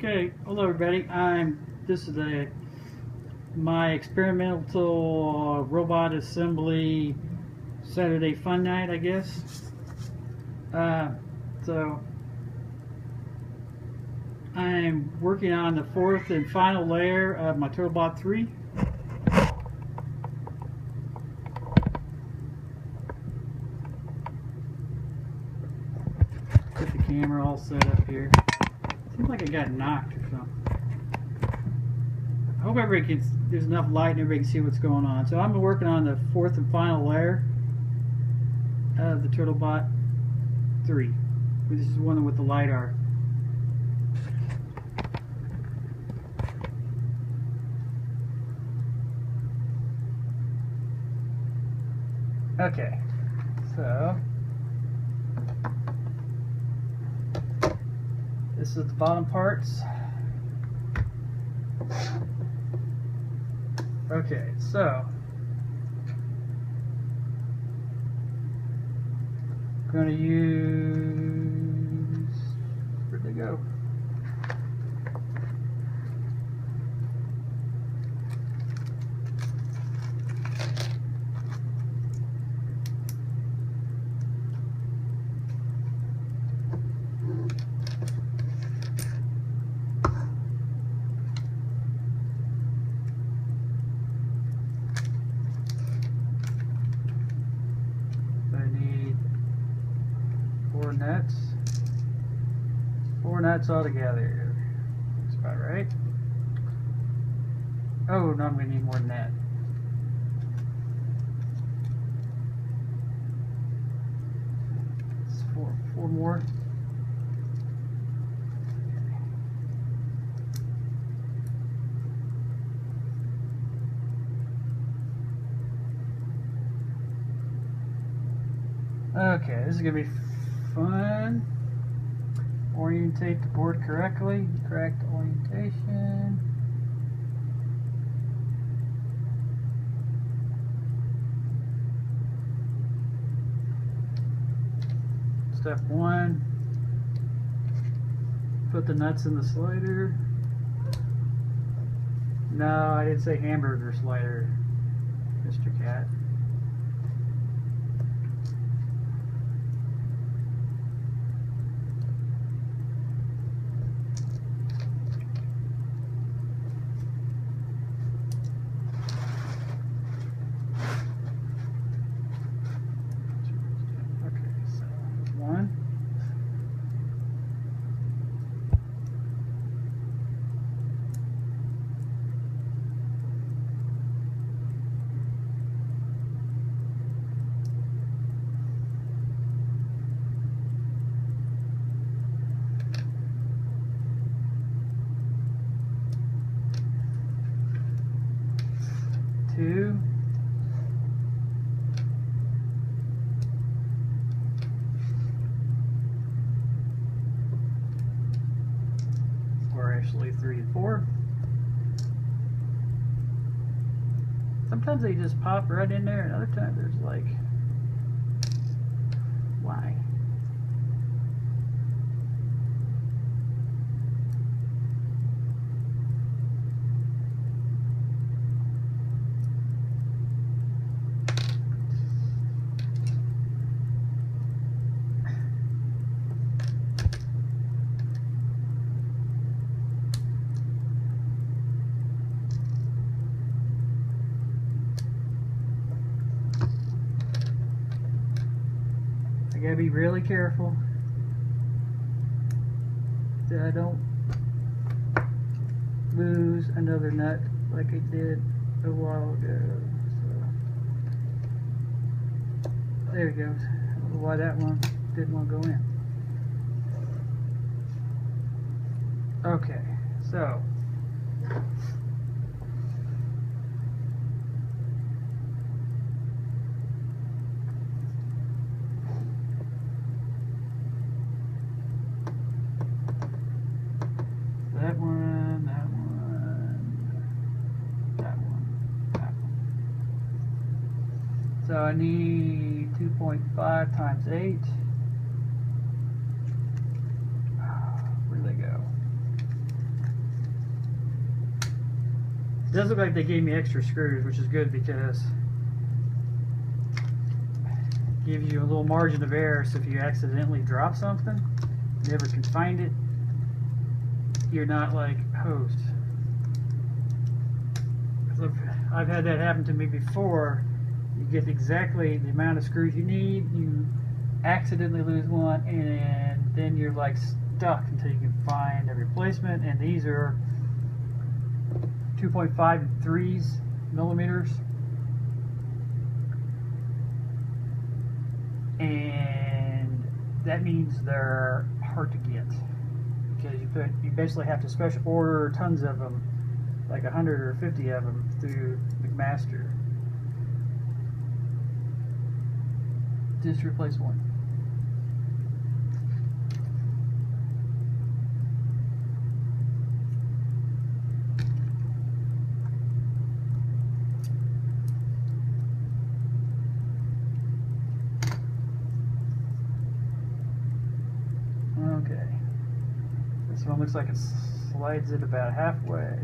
Okay, hello everybody. This is my experimental robot assembly Saturday fun night, I guess. So I'm working on the fourth and final layer of my TurtleBot3. Get the camera all set up here. Seems like I got knocked or something. I hope there's enough light and everybody can see what's going on. So I'm working on the fourth and final layer of the TurtleBot3. This is one with the LiDAR. Okay, so this is the bottom parts. Okay, so I'm going to use, where'd they go? Four nuts all together. That's about right. Oh no, I'm going to need more than that. It's four more. Okay, this is going to be fun. Orientate the board correctly. Correct orientation. Step 1. Put the nuts in the slider. No, I didn't say hamburger slider, Mr. Cat. Two. Or actually 3 and 4. Sometimes they just pop right in there, and other times there's like, why? I gotta be really careful that I don't lose another nut like I did a while ago. So there it goes. I don't know why that one didn't want to go in. Okay, so that one, that one. So I need 2.5 times 8. Where'd they go? It does look like they gave me extra screws, which is good because it gives you a little margin of error, so if you accidentally drop something, never can find it, you're not like hosed. I've had that happen to me before. You get exactly the amount of screws you need, you accidentally lose one, and then you're like stuck until you can find a replacement. And these are 2.5 and 3 millimeters, and that means they're hard to get because you basically have to special order tons of them, like 100 or 50 of them through McMaster. Just replace one. Okay. This one looks like it slides it about halfway.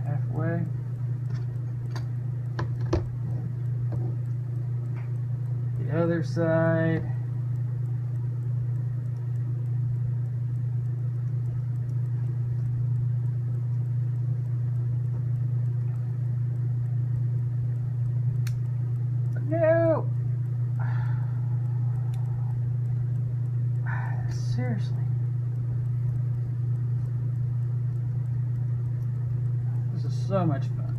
Halfway. The other side. No! Seriously. This is so much fun.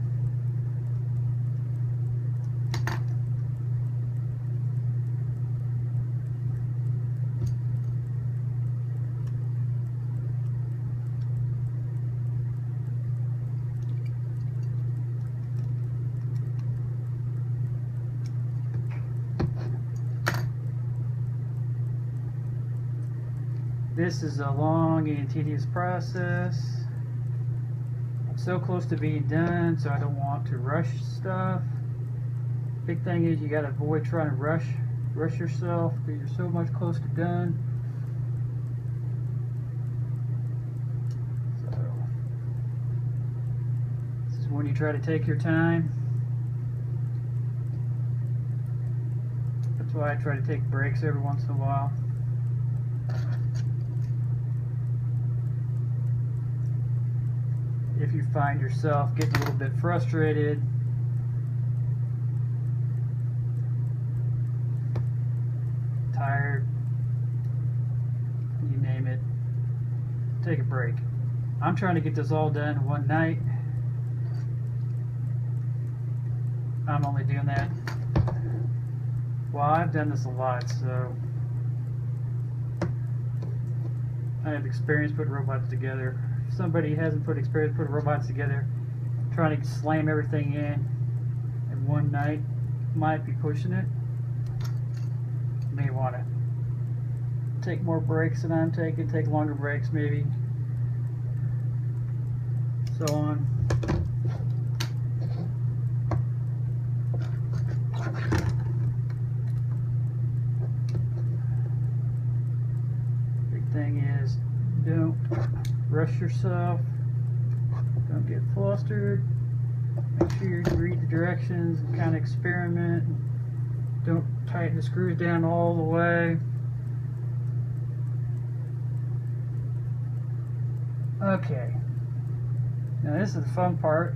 This is a long and tedious process. I'm so close to being done, so I don't want to rush stuff. Big thing is you got to avoid trying to rush yourself because you're so much close to done. So this is when you try to take your time. That's why I try to take breaks every once in a while. If you find yourself getting a little bit frustrated, tired, you name it, take a break. I'm trying to get this all done one night. I'm only doing that. Well, I've done this a lot, so I have experience putting robots together. If somebody hasn't put experience putting robots together, trying to slam everything in one night might be pushing it. You may want to take more breaks than I'm taking, take longer breaks maybe, so on. Big thing is don't rush yourself, don't get flustered, make sure you read the directions and kind of experiment. Don't tighten the screws down all the way. Okay, now this is the fun part.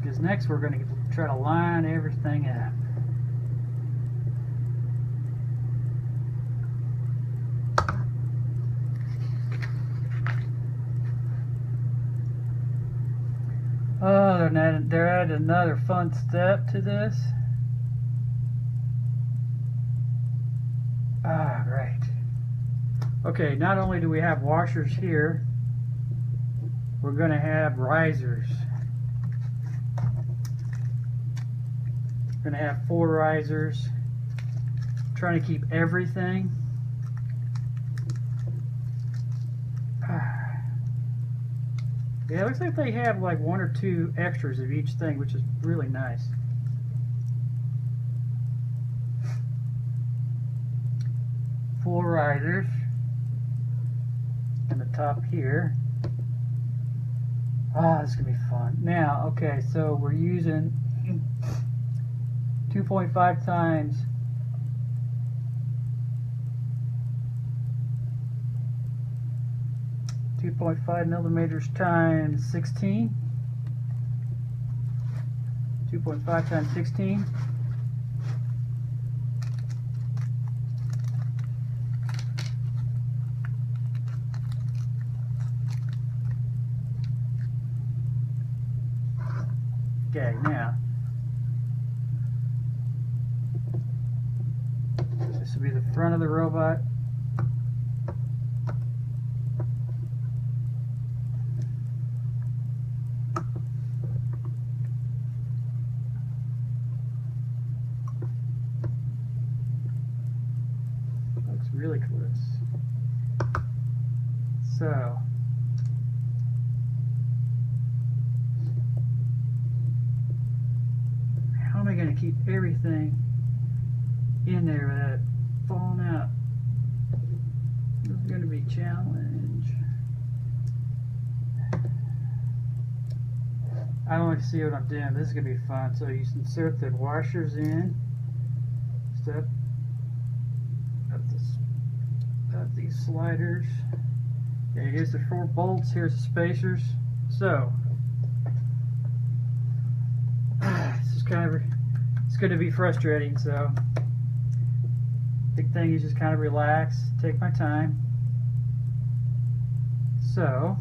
Because next we're going to try to line everything up. Oh, they're adding another fun step to this. Ah, right. Okay, not only do we have washers here, we're going to have risers. We're going to have 4 risers. Trying to keep everything. Yeah, it looks like they have like 1 or 2 extras of each thing, which is really nice. full risers in the top here. Ah, this is gonna be fun. Now, okay, so we're using 2.5 times 2.5 millimeters times 16. 2.5 times 16. Okay, now this will be the front of the robot. Looks really close. So how am I going to keep everything in there without it falling out? This is going to be a challenge. I want to see what I'm doing. This is going to be fun. So you insert the washers in. Step up these sliders. Okay, here's the 4 bolts. Here's the spacers. So this is it's going to be frustrating. So big thing is just kind of relax, take my time. So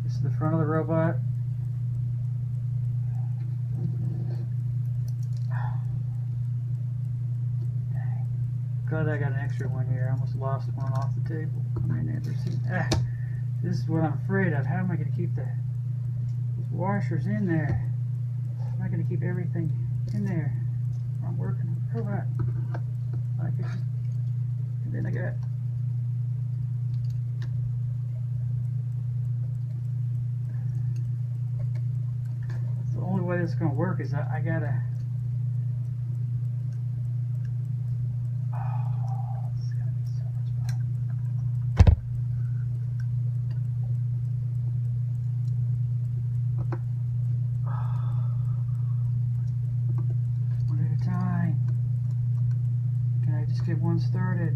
this is the front of the robot. Glad I got an extra one here. I almost lost one off the table. This is what I'm afraid of. How am I going to keep these washers in there? How am I going to keep everything in there while I'm working on the robot? Like it. And then I got the only way this is going to work is I gotta. Oh, this is gonna be so much fun. One at a time. Can I just get one started?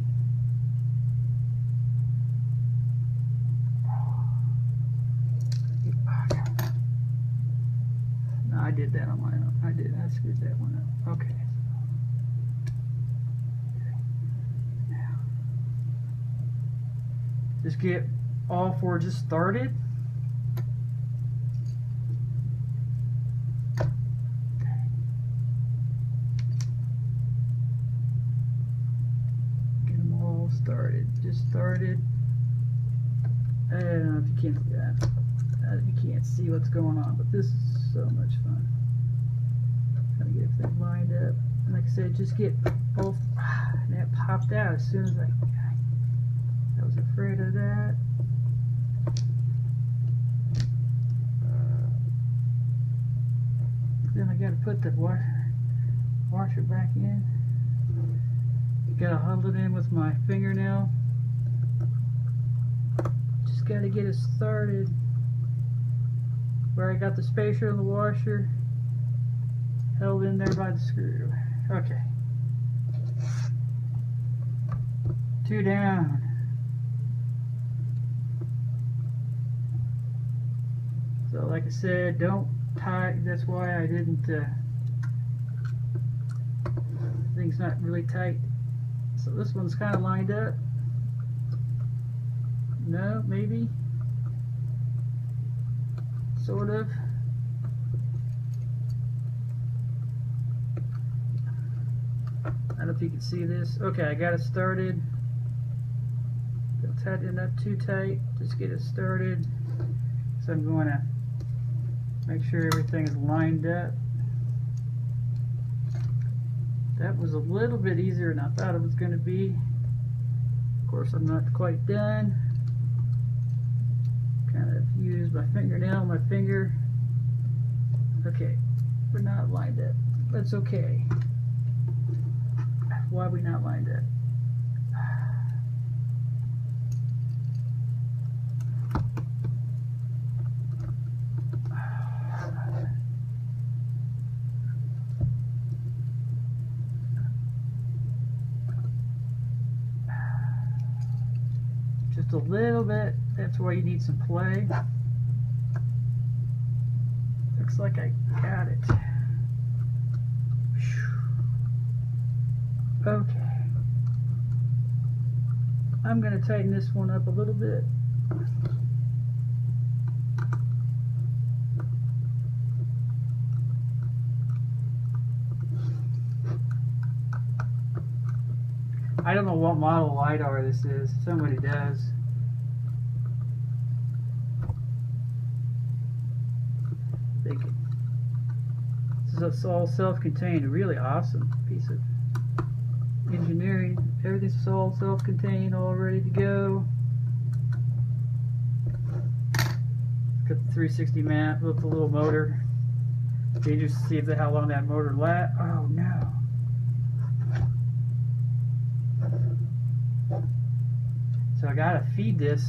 I did that on my own. I screwed that one up. Okay. Now, just get all 4 just started. Get them all started. Just started. I don't know if you can't see that. You can't see what's going on, but this is so much fun. Trying to get everything lined up. And like I said, just get both. And that popped out as soon as I was afraid of that. Then I got to put the washer back in. Got to hold it in with my fingernail. Just got to get it started. Where I got the spacer and the washer held in there by the screw. Okay. 2 down. So like I said, don't tie. That's why I didn't. Thing's not really tight. So this one's kind of lined up. No, maybe. Sort of. I don't know if you can see this. Okay, I got it started. Don't tighten it up too tight. Just get it started. So I'm going to make sure everything is lined up. That was a little bit easier than I thought it was going to be. Of course, I'm not quite done. kind of use my fingernail, my finger. Okay, we're not lined up. That's okay. Why are we not lined up? Just a little bit. That's why you need some play. Looks like I got it. Okay. I'm going to tighten this one up a little bit. I don't know what model LiDAR this is. Somebody does. This is all self-contained. Really awesome piece of engineering. Everything's all self-contained, all ready to go. Got the 360 mount with the little motor. Dangerous to see how long that motor lasts. Oh no. So I gotta feed this.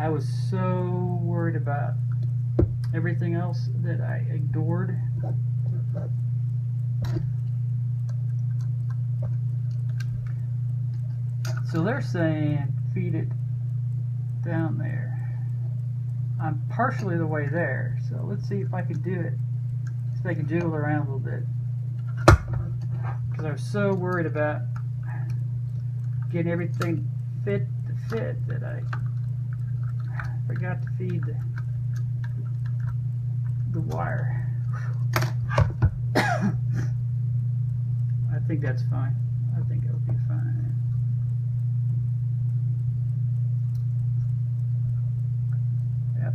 I was so worried about everything else that I ignored. So they're saying feed it down there. I'm partially the way there, so let's see if I can do it. See if I can jiggle around a little bit. Because I was so worried about getting everything fit to fit that I forgot to feed the wire. I think that's fine. I think it'll be fine. Yep.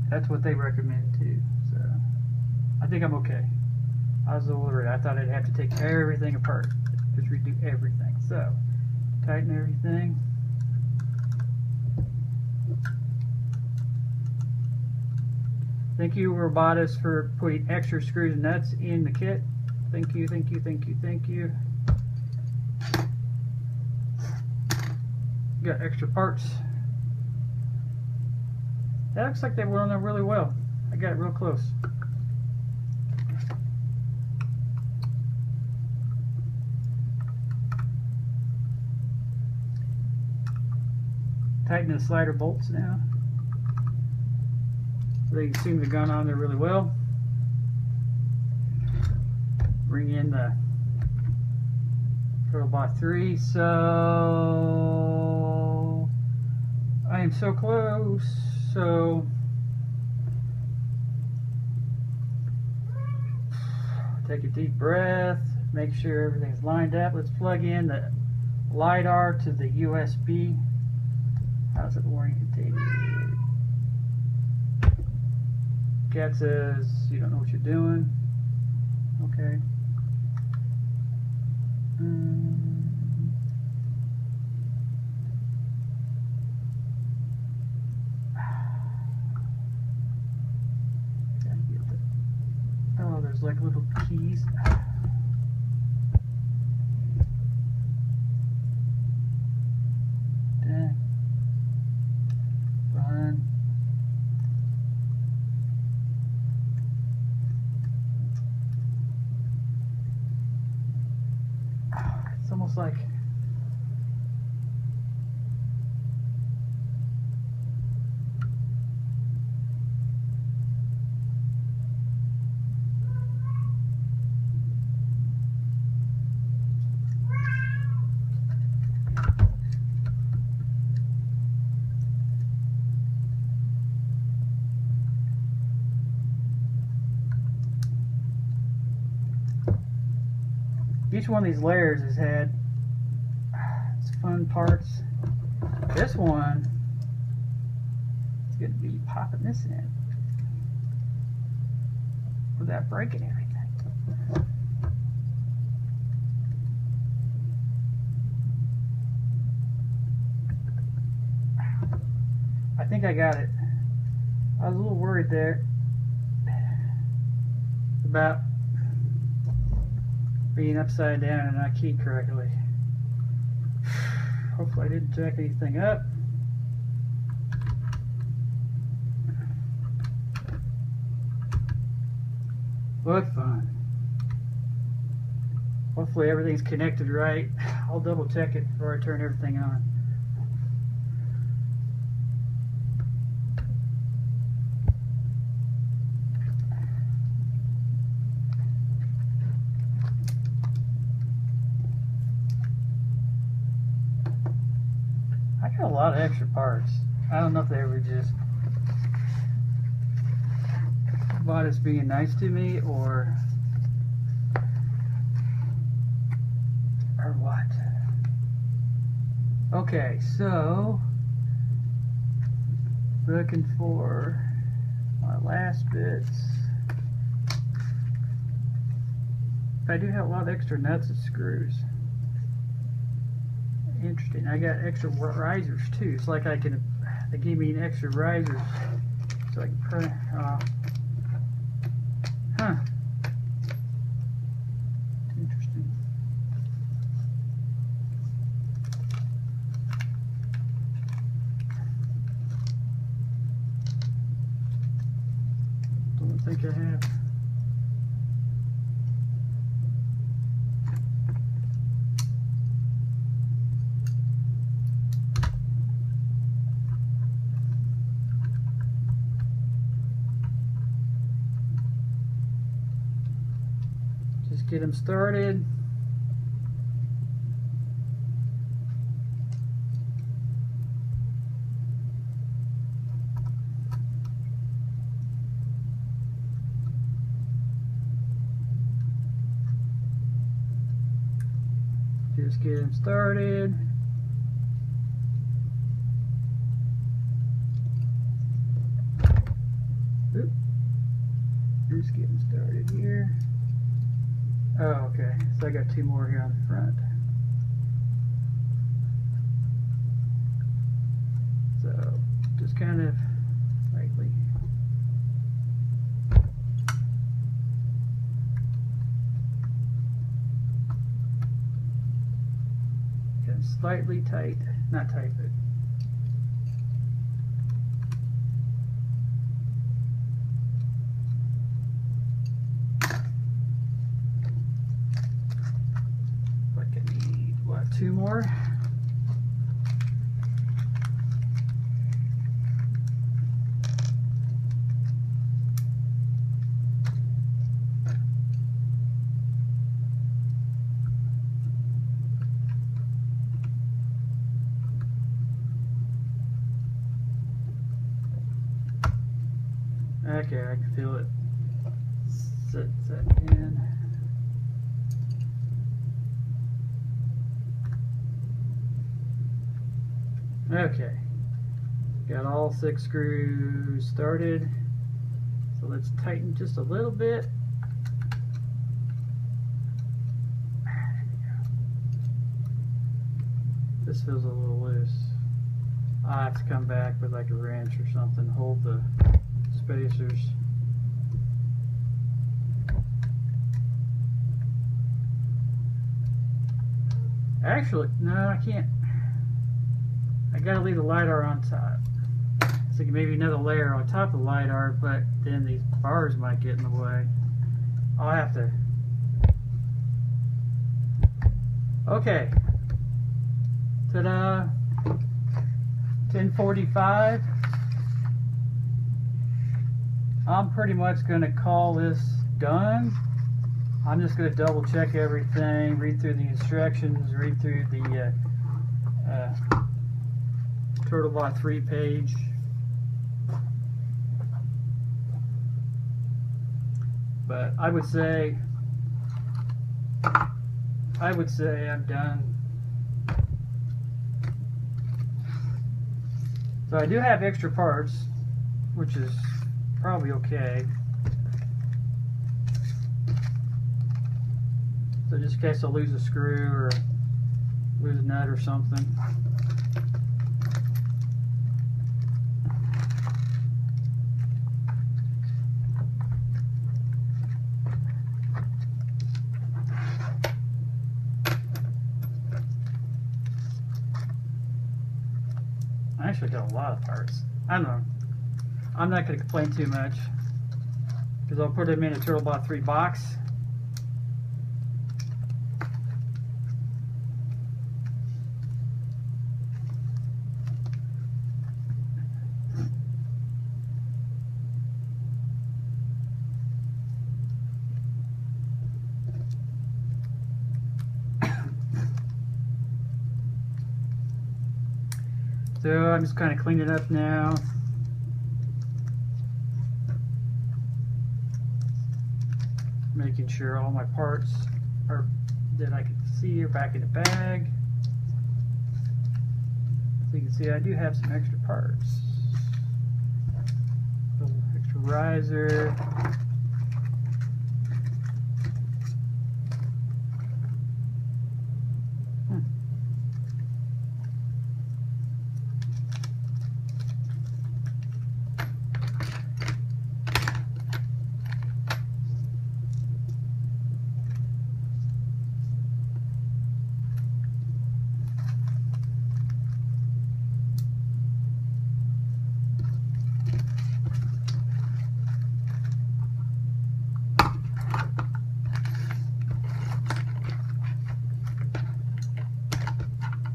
That's what they recommend too. So I think I'm okay. I was a little worried. I thought I'd have to take everything apart. Just redo everything. So tighten everything. Thank you, Robotis, for putting extra screws and nuts in the kit. Thank you, thank you, thank you, thank you. Got extra parts. That looks like they went on there really well. I got it real close. Tighten the slider bolts now. They seem to have gone on there really well. Bring in the TurtleBot3. So I am so close. So take a deep breath. Make sure everything's lined up. Let's plug in the LiDAR to the USB. How's it orientated? Cat says you don't know what you're doing. Okay. Oh, there's like little keys. Dang. Run. It's almost like each one of these layers has had its fun parts. This one is going to be popping this in without breaking everything. think I got it. I was a little worried there about being upside down and not keyed correctly. Hopefully I didn't jack anything up. What fun. Hopefully everything's connected right. I'll double check it before I turn everything on. I got a lot of extra parts. I don't know if they were just Robotis being nice to me or what. Okay, so looking for my last bits. I do have a lot of extra nuts and screws. Interesting. I got extra risers too. It's like they gave me an extra risers so I can print. Huh. Interesting. Don't think I have. Just get them started. Just get them started. Oop. Just getting started here. Oh, okay. So I got two more here on the front. So just kind of lightly. And slightly tight, not tight, but like I need, what, two more? Okay, I can feel it. Set that in. Okay, got all 6 screws started. So let's tighten just a little bit. There we go. This feels a little loose. I have to come back with like a wrench or something, hold the spacers. Actually, no, I can't. I gotta leave the LiDAR on top. So maybe another layer on top of the LiDAR, but then these bars might get in the way. I'll have to. Okay. Ta-da. 10:45. I'm pretty much going to call this done. I'm just going to double check everything, read through the instructions, read through the TurtleBot3 page. But I would say I'm done. So I do have extra parts, which is probably okay. So just in case I lose a screw or lose a nut or something. actually got a lot of parts. I don't know. I'm not going to complain too much because I'll put them in a TurtleBot3 box. So I'm just kind of cleaning it up now. Making sure all my parts are that I can see are back in the bag. So you can see I do have some extra parts. A little extra riser.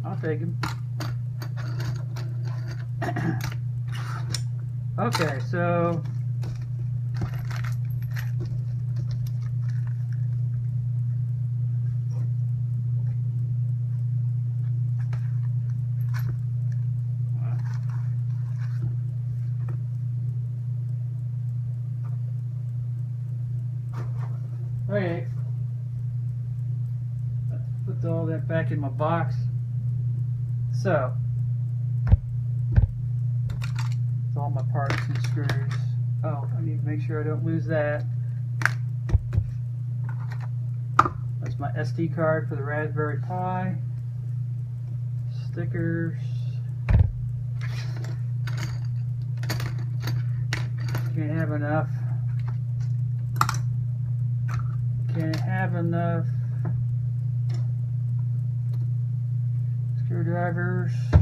I'll take him. Okay, so okay, let's put all that back in my box. So, it's all my parts and screws. Oh, I need to make sure I don't lose that. That's my SD card for the Raspberry Pi. Stickers. Can't have enough. Can't have enough. Screwdrivers. I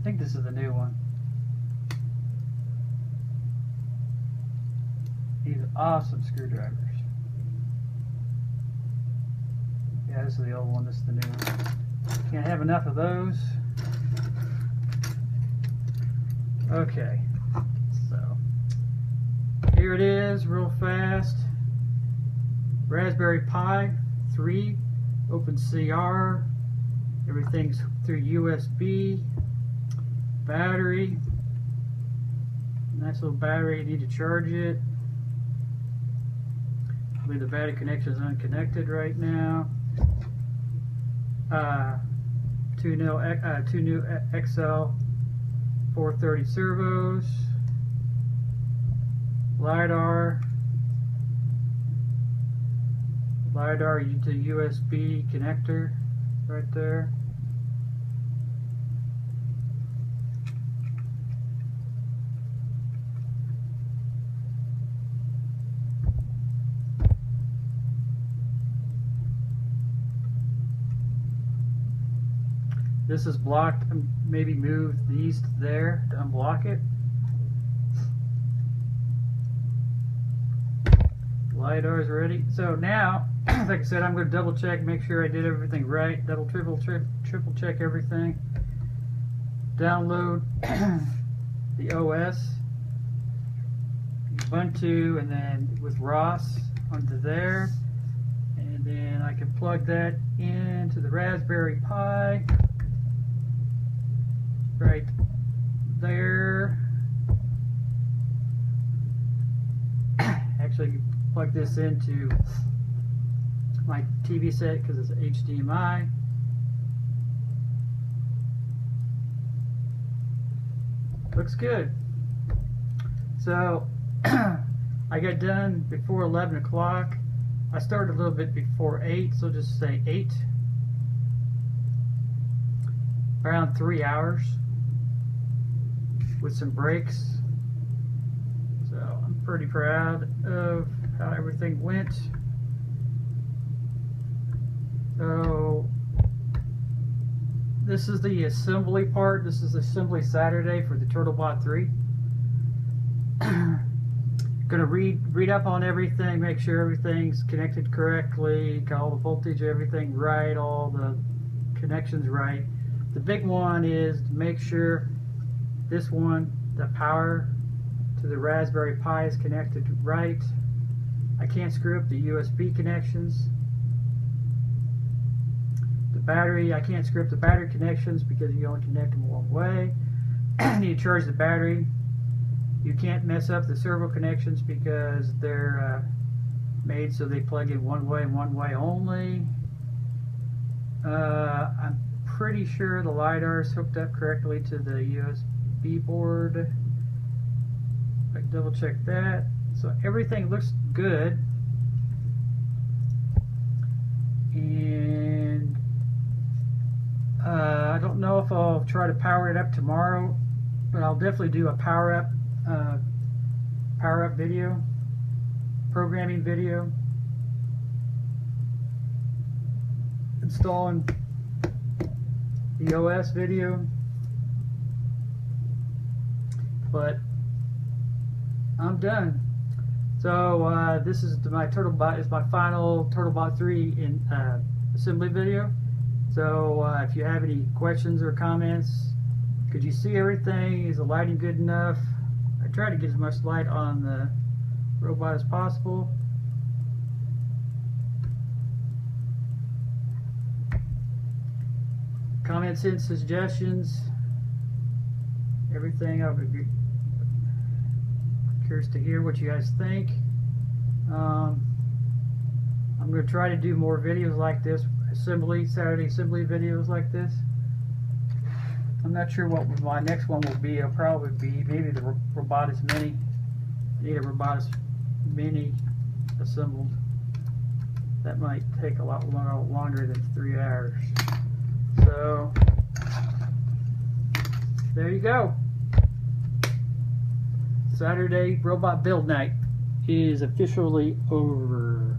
think this is the new one. These are awesome screwdrivers. Yeah, this is the old one, this is the new one. Can't have enough of those. Okay, so here it is, real fast. Raspberry Pi 3, OpenCR, everything's through USB, battery, nice little battery, you need to charge it. I believe the battery connection is unconnected right now. Two new XL 430 servos, LiDAR to USB connector right there. This is blocked. Maybe move these to there to unblock it. LiDAR is ready. So now, like I said, I'm going to double check, make sure I did everything right. Triple check everything. Download the OS, Ubuntu, and then with ROS onto there. And then I can plug that into the Raspberry Pi. Right there. Actually, plug this into my TV set because it's HDMI. Looks good. So I got done before 11 o'clock. I started a little bit before 8, so just say 8. Around 3 hours with some breaks. So I'm pretty proud of how everything went. So this is the assembly part. This is assembly Saturday for the TurtleBot 3. Gonna read up on everything, make sure everything's connected correctly, got all the voltage, everything right, all the connections right. The big one is to make sure this one, the power to the Raspberry Pi, is connected right. I can't screw up the USB connections. The battery, I can't screw up the battery connections because you only connect them one way. You need to charge the battery. You can't mess up the servo connections because they're made so they plug in one way and one way only. I'm pretty sure the LiDAR is hooked up correctly to the USB board. I can double check that. So everything looks good. And I don't know if I'll try to power it up tomorrow, but I'll definitely do a power up video, programming video, installing the OS video. But I'm done. So this is my TurtleBot. Is my final TurtleBot 3 in assembly video. So if you have any questions or comments, could you see everything? Is the lighting good enough? I try to get as much light on the robot as possible. Comments and suggestions. Everything. I would be curious to hear what you guys think. I'm going to try to do more videos like this, Saturday assembly videos like this. I'm not sure what my next one will be. It'll probably be maybe the Robotis Mini. I need a Robotis Mini assembled. That might take a lot longer than 3 hours. So there you go. Saturday robot build night is officially over.